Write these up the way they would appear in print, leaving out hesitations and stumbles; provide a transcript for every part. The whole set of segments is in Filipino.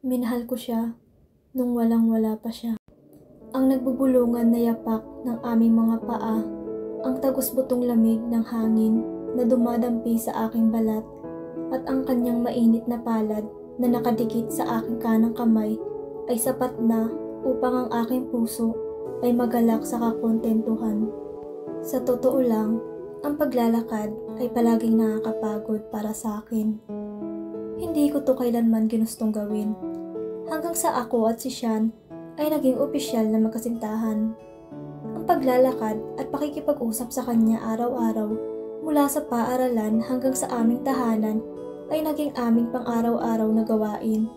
Minahal ko siya nung walang-wala pa siya. Ang nagbubulungan na yapak ng aming mga paa, ang tagos-butong lamig ng hangin na dumadampi sa aking balat, at ang kanyang mainit na palad na nakadikit sa aking kanang kamay ay sapat na upang ang aking puso ay magalak sa kakontentuhan. Sa totoo lang, ang paglalakad ay palaging nakakapagod para sa akin. Hindi ko to kailanman ginustong gawin. Hanggang sa ako at si Sean ay naging opisyal na magkasintahan. Ang paglalakad at pakikipag-usap sa kanya araw-araw mula sa paaralan hanggang sa aming tahanan ay naging aming pang-araw-araw na gawain.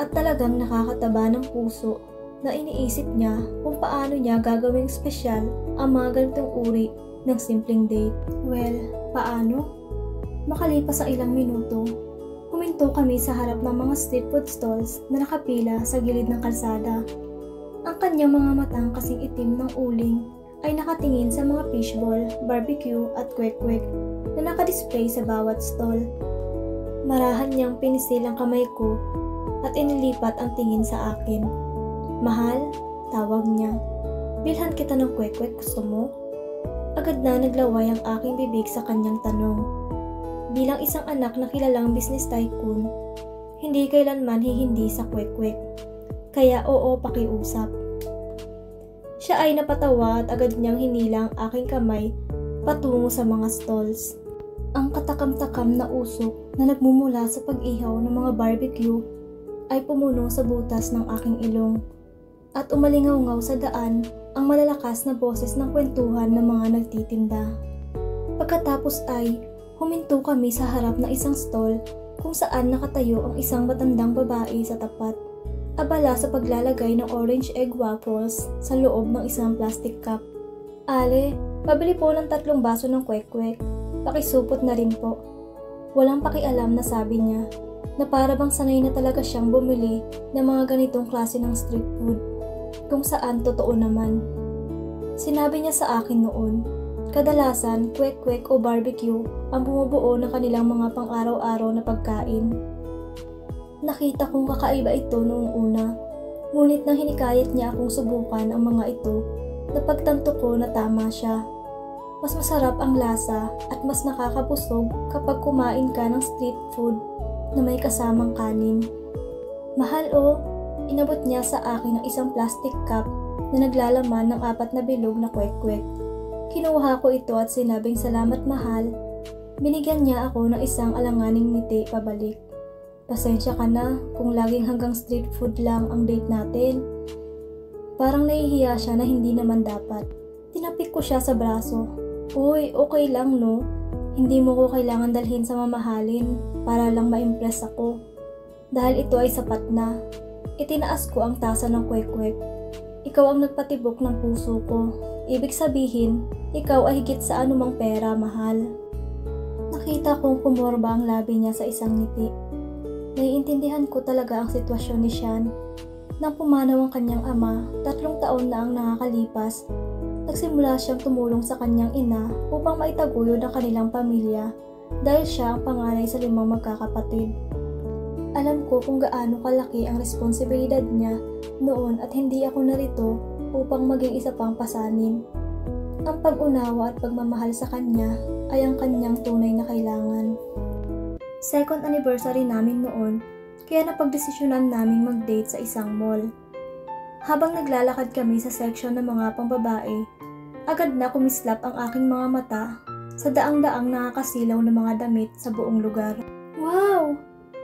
At talagang nakakataba ng puso na iniisip niya kung paano niya gagawing espesyal ang mga ganitong uri ng simpleng date. Well, paano? Makalipas ang ilang minuto, huminto kami sa harap ng mga street food stalls na nakapila sa gilid ng kalsada. Ang kanyang mga matang kasing itim ng uling ay nakatingin sa mga fishball, barbecue at kwek-kwek na nakadisplay sa bawat stall. Marahan niyang pinisil ang kamay ko at inilipat ang tingin sa akin. "Mahal," tawag niya. "Bilhan kita ng kwek-kwek, gusto mo?" Agad na naglaway ang aking bibig sa kanyang tanong. Bilang isang anak na kilalang business tycoon, hindi kailanman hihindi sa kwek-kwek. Kaya oo, pakiusap. Siya ay napatawa at agad niyang hinila ang aking kamay patungo sa mga stalls. Ang katakam-takam na usok na nagmumula sa pag-ihaw ng mga barbecue ay pumuno sa butas ng aking ilong. At umalingaw-ngaw sa daan ang malalakas na boses ng kwentuhan ng mga nagtitinda. Pagkatapos ay huminto kami sa harap ng isang stall kung saan nakatayo ang isang matandang babae sa tapat, abala sa paglalagay ng orange egg waffles sa loob ng isang plastic cup. "Ale, pabili po ng 3 baso ng kwek-kwek. Pakisupot na rin po." Walang pakialam na sabi niya, na para bang sanay na talaga siyang bumili ng mga ganitong klase ng street food, kung saan totoo naman. Sinabi niya sa akin noon, kadalasan kwek-kwek o barbecue ang bumubuo ng kanilang mga pang-araw-araw na pagkain. Nakita kong kakaiba ito noong una, ngunit nang hinikayat niya akong subukan ang mga ito, napagtanto ko na tama siya. Mas masarap ang lasa at mas nakakabusog kapag kumain ka ng street food na may kasamang kanin. "Mahal oh," inabot niya sa akin ang isang plastic cup na naglalaman ng 4 na bilog na kwek-kwek. Kinuha ko ito at sinabing salamat mahal. Binigyan niya ako ng isang alanganing ngiti pabalik. "Pasensya ka na kung laging hanggang street food lang ang date natin." Parang nahihiya siya na hindi naman dapat. Tinapik ko siya sa braso. "Uy, okay lang no? Hindi mo ko kailangan dalhin sa mamahalin para lang ma-impress ako. Dahil ito ay sapat na." Itinaas ko ang tasa ng kwek-kwek. "Ikaw ang nagpatibok ng puso ko. Ibig sabihin, ikaw ay higit sa anumang pera, mahal." Nakita kong kumorba ang labi niya sa isang ngiti. Naiintindihan ko talaga ang sitwasyon ni Sean. Nang pumanaw ang kanyang ama, 3 taon na ang nakakalipas, nagsimula siyang tumulong sa kanyang ina upang maitaguyod ang kanilang pamilya dahil siya ang panganay sa 5 magkakapatid. Alam ko kung gaano kalaki ang responsibilidad niya noon at hindi ako narito upang maging isa pang pasanin. Ang pag-unawa at pagmamahal sa kanya ay ang kanyang tunay na kailangan. Second anniversary namin noon, kaya napagdesisyonan naming mag-date sa isang mall. Habang naglalakad kami sa section ng mga pangbabae, agad na kumislap ang aking mga mata sa daang-daang nakakasilaw na mga damit sa buong lugar. "Wow!"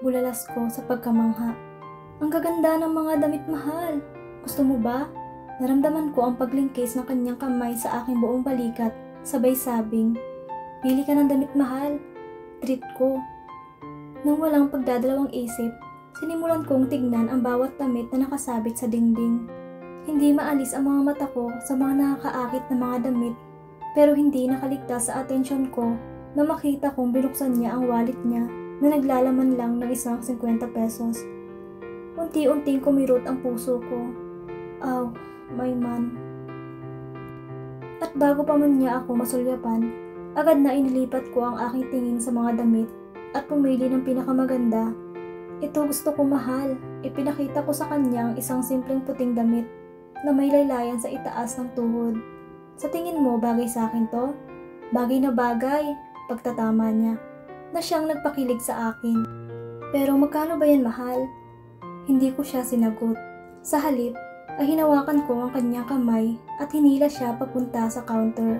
Bulalas ko sa pagkamangha. "Ang gaganda ng mga damit, mahal. Gusto mo ba?" Naramdaman ko ang paglingkis ng kanyang kamay sa aking buong balikat, sabay sabing, "Pili ka ng damit, mahal. Treat ko." Nang walang pagdadalawang isip, sinimulan kong tignan ang bawat damit na nakasabit sa dingding. Hindi maalis ang mga mata ko sa mga nakakaakit na mga damit, pero hindi nakaligtas sa atensyon ko na makita kong binuksan niya ang wallet niya na naglalaman lang ng isang 50 pesos. Unti-unting kumirot ang puso ko. Aw, my man. At bago pa man niya ako masulyapan, agad na inilipat ko ang aking tingin sa mga damit at pumili ng pinakamaganda. Ito gusto ko, mahal. Ipinakita ko sa kanya ang isang simpleng puting damit na may laylayan sa itaas ng tuhod. Sa tingin mo, bagay sa akin to? Bagay na bagay, pagtatama niya, na siyang nagpakilig sa akin. Pero magkano ba yan, mahal? Hindi ko siya sinagot. Sa halip, ay hinawakan ko ang kanyang kamay at hinila siya papunta sa counter.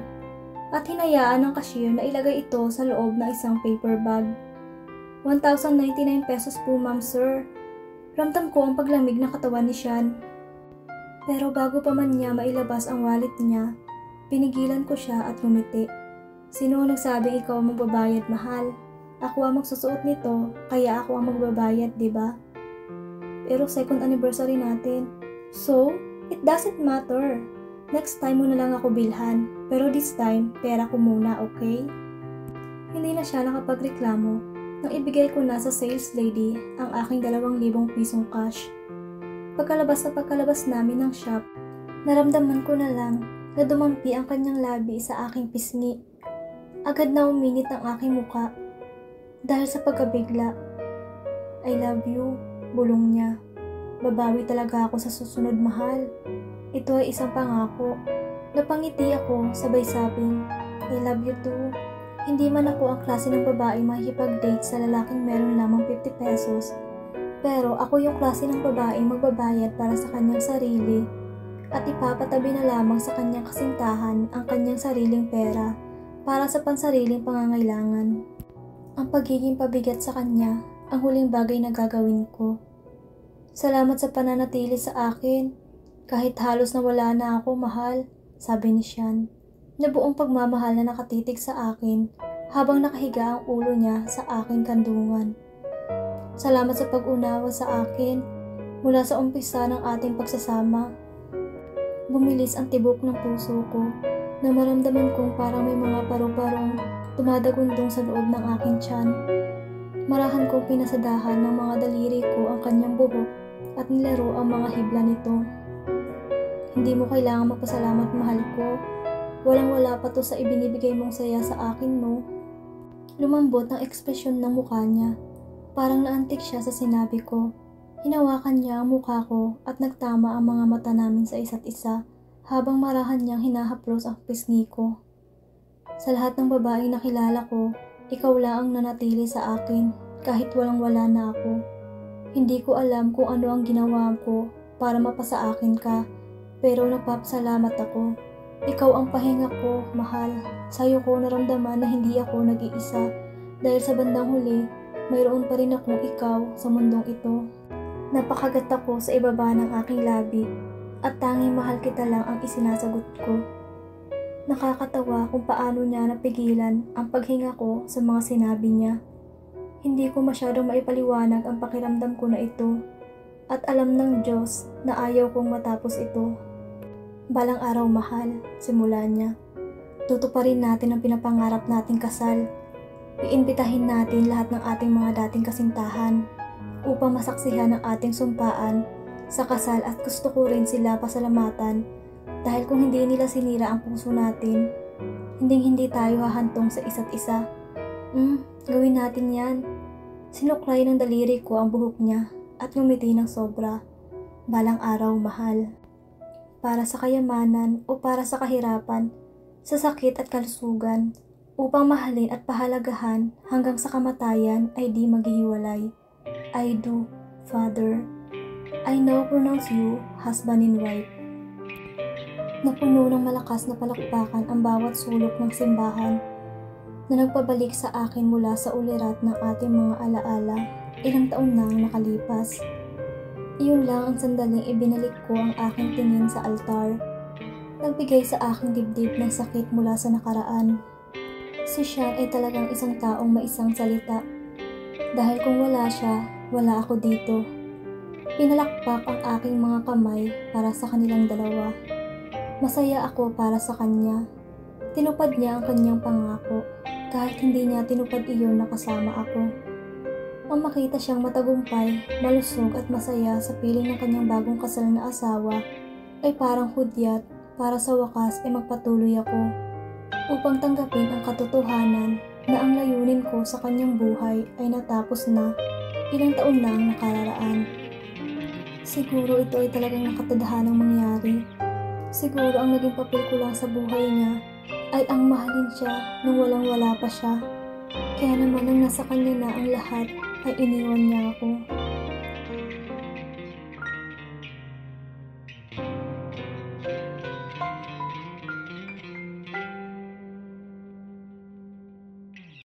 At hinayaan ng cashier na ilagay ito sa loob ng isang paper bag. 1,099 pesos po, ma'am, sir. Ramdam ko ang paglamig ng katawan ni Sean. Pero bago pa man niya mailabas ang wallet niya, pinigilan ko siya at ngumiti. Sino nagsabing ikaw ang magbabayad, mahal? Ako ang magsusuot nito, kaya ako ang magbabayad, di ba? Pero second anniversary natin. So, it doesn't matter. Next time mo na lang ako bilhan, pero this time, pera ko muna, okay? Hindi na siya nakapagreklamo nang ibigay ko na sa sales lady ang aking 2,000 pisong cash. Pagkalabas namin ng shop, naramdaman ko na lang na dumampi ang kanyang labi sa aking pisngi. Agad na uminit ang aking muka dahil sa pagkabigla. I love you, bulong niya. Babawi talaga ako sa susunod, mahal. Ito ay isang pangako. Napangiti ako sabay sabing, I love you too. Hindi man ako ang klase ng babae makikipag-date sa lalaking meron lamang 50 pesos. Pero ako yung klase ng babae magbabayad para sa kanyang sarili at ipapatabi na lamang sa kanyang kasintahan ang kanyang sariling pera para sa pansariling pangangailangan. Ang pagiging pabigat sa kanya ang huling bagay na gagawin ko. Salamat sa pananatili sa akin. Kahit halos nawala na ako, mahal, sabi ni Sean, na buong pagmamahal na nakatitig sa akin habang nakahiga ang ulo niya sa aking kandungan. Salamat sa pag-unawa sa akin mula sa umpisa ng ating pagsasama. Bumilis ang tibok ng puso ko na maramdaman kong parang may mga paru-parong tumadagundong sa loob ng aking tiyan. Marahan kong pinasadahan ng mga daliri ko ang kanyang buhok at nilaro ang mga hibla nito. Hindi mo kailangang magpasalamat, mahal ko. Walang-wala pa to sa ibinibigay mong saya sa akin, no? Lumambot ang ekspresyon ng mukha niya. Parang naantig siya sa sinabi ko. Hinawakan niya ang mukha ko at nagtama ang mga mata namin sa isa't isa habang marahan niyang hinahaplos ang pisngi ko. Sa lahat ng babaeng nakilala ko, ikaw lang ang nanatili sa akin kahit walang-wala na ako. Hindi ko alam kung ano ang ginawa ko para mapasa akin ka, pero nagpapasalamat ako. Ikaw ang pahinga ko, mahal. Sa'yo ko naramdaman na hindi ako nag-iisa dahil sa bandang huli, mayroon pa rin akong ikaw sa mundong ito. Napakagat ako sa ibaba ng aking labi at tanging mahal kita lang ang isinasagot ko. Nakakatawa kung paano niya napigilan ang paghinga ko sa mga sinabi niya. Hindi ko masyadong maipaliwanag ang pakiramdam ko na ito at alam ng Diyos na ayaw kong matapos ito. Balang araw, mahal, simula niya. Tutuparin natin ang pinapangarap nating kasal. Iimbitahin natin lahat ng ating mga dating kasintahan upang masaksihan ang ating sumpaan sa kasal at gusto ko rin sila pasalamatan dahil kung hindi nila sinira ang puso natin, hindi tayo hahantong sa isa't isa. Gawin natin yan. Sinuklay ng daliri ko ang buhok niya at ngumiti ng sobra. Balang araw, mahal. Para sa kayamanan o para sa kahirapan, sa sakit at kalusugan, upang mahalin at pahalagahan hanggang sa kamatayan ay di maghihiwalay. I do, Father. I now pronounce you husband and wife. Napuno ng malakas na palakpakan ang bawat sulok ng simbahan na nagpabalik sa akin mula sa ulirat ng ating mga alaala. Ilang taon nang nakalipas. Iyon lang ang sandaling ibinalik ko ang aking tingin sa altar. Nagbigay sa aking dibdib ng sakit mula sa nakaraan. Si Sean ay talagang isang taong may isang salita. Dahil kung wala siya, wala ako dito. Pinalakpak ang aking mga kamay para sa kanilang dalawa. Masaya ako para sa kanya. Tinupad niya ang kanyang pangako kahit hindi niya tinupad iyon na kasama ako. Ang makita siyang matagumpay, malusog at masaya sa piling ng kanyang bagong kasal na asawa ay parang hudyat para sa wakas ay magpatuloy ako upang tanggapin ang katotohanan na ang layunin ko sa kanyang buhay ay natapos na. Ilang taon na ang nakararaan. Siguro ito ay talagang nakatadhanang mangyari. Siguro ang naging papel ko lang sa buhay niya ay ang mahalin siya nung walang-wala pa siya. Kaya naman nang nasa kanya na ang lahat ay iniwan niya ako.